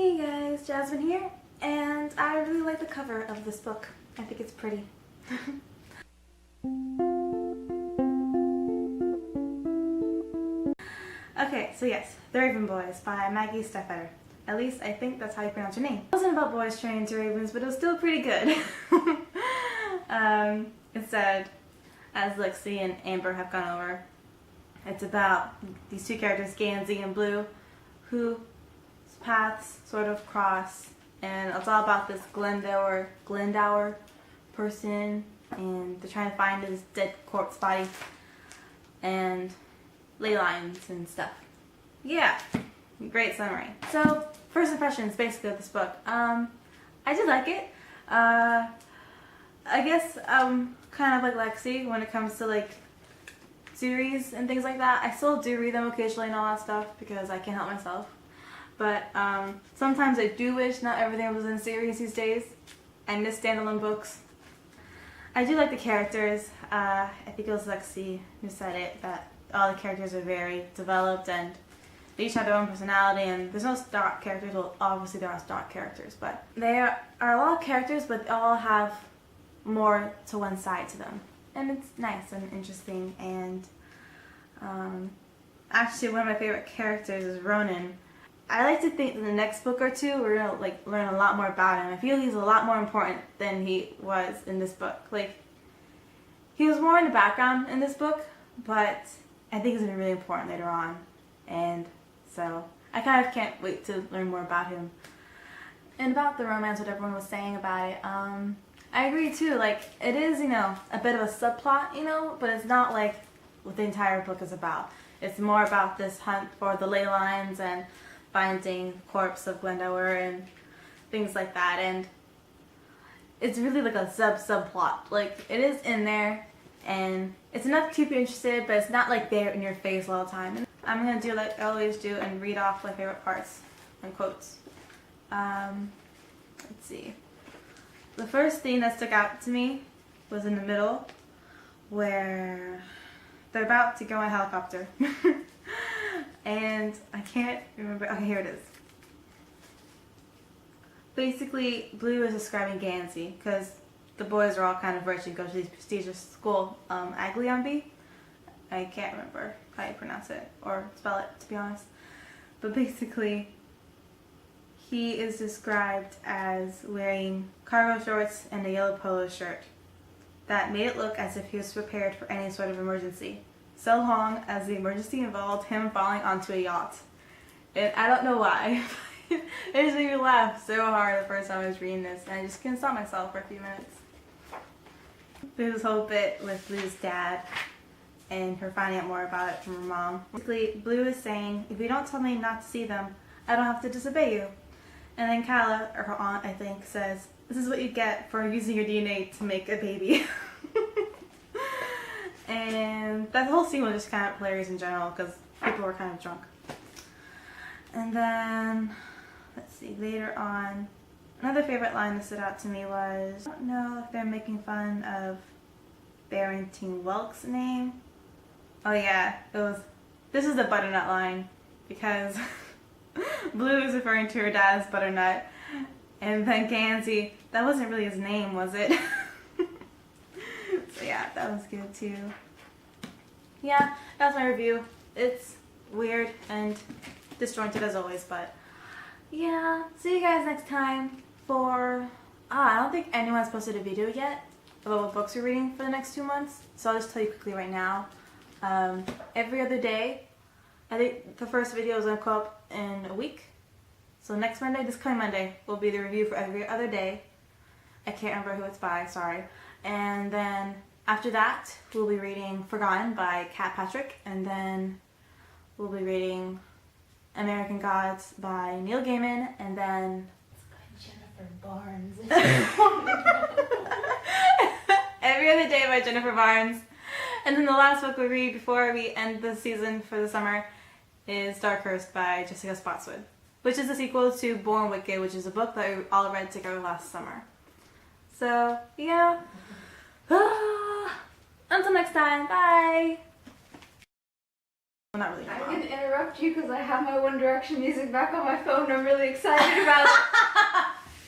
Hey guys, Jasmine here, and I really like the cover of this book. I think it's pretty. Okay, so yes, The Raven Boys by Maggie Stiefvater. At least I think that's how you pronounce your name. It wasn't about boys training to ravens, but it was still pretty good. It said, as Lexi and Amber have gone over, it's about these two characters, Gansey and Blue, whose paths sort of cross, and it's all about this Glendower person, and they're trying to find his dead corpse body and ley lines and stuff. Yeah, great summary. So, first impressions basically of this book. I did like it. I guess I'm kind of like Lexi when it comes to like series and things like that. I still do read them occasionally and all that stuff because I can't help myself. But sometimes I do wish not everything was in series these days. I miss standalone books. I do like the characters. I think it was Lexi who said it, that all the characters are very developed and they each have their own personality, and there's no stock characters. Well, obviously there are stock characters, but there are a lot of characters, but they all have more to one side to them. And it's nice and interesting, and actually one of my favorite characters is Ronan. I like to think in the next book or two we're going to like learn a lot more about him. I feel he's a lot more important than he was in this book. Like, he was more in the background in this book, but I think he's going to be really important later on. And so I kind of can't wait to learn more about him. And about the romance, what everyone was saying about it, I agree too. Like, it is, you know, a bit of a subplot, you know, but it's not like what the entire book is about. It's more about this hunt for the ley lines and finding the corpse of Glendower and things like that, and it's really like a subplot. Like, it is in there and it's enough to keep you interested, but it's not like there in your face all the time. And I'm gonna do like I always do and read off my favorite parts and quotes. Let's see. The first thing that stuck out to me was in the middle where they're about to go in a helicopter. And I can't remember. Okay, here it is. Basically, Blue is describing Gansey because the boys are all kind of rich and go to this prestigious school, Aglionby. I can't remember how you pronounce it or spell it, to be honest. But basically, he is described as wearing cargo shorts and a yellow polo shirt that made it look as if he was prepared for any sort of emergency, so long as the emergency involved him falling onto a yacht. And I don't know why. It just made me laugh so hard the first time I was reading this, and I just couldn't stop myself for a few minutes. There's this whole bit with Blue's dad and her finding out more about it from her mom. Basically, Blue is saying, if you don't tell me not to see them, I don't have to disobey you. And then Kyla, or her aunt, I think, says, this is what you get for using your DNA to make a baby. And that whole scene was just kind of hilarious in general because people were kind of drunk. And then, let's see, later on, another favorite line that stood out to me was, I don't know if they're making fun of Barrington Welk's name. Oh yeah, it was, this is the butternut line because Blue is referring to her dad as Butternut, and then Gansey, that wasn't really his name, was it? So yeah, that was good too. Yeah, that's my review. It's weird and disjointed as always, but yeah. See you guys next time for, I don't think anyone's posted a video yet about what books we're reading for the next 2 months, so I'll just tell you quickly right now. Every other day, I think the first video is going to go up in a week. So next Monday, this coming Monday, will be the review for every other day. I can't remember who it's by, sorry. And then after that, we'll be reading Forgotten by Kat Patrick, and then we'll be reading American Gods by Neil Gaiman, and then Jennifer Barnes. Every Other Day by Jennifer Barnes. And then the last book we read before we end the season for the summer is Darkhurst by Jessica Spotswood, which is the sequel to Born Wicked, which is a book that we all read together last summer. So, yeah. Until next time, bye! Well, not really your I'm mom. going to interrupt you because I have my One Direction music back on my phone. I'm really excited about it.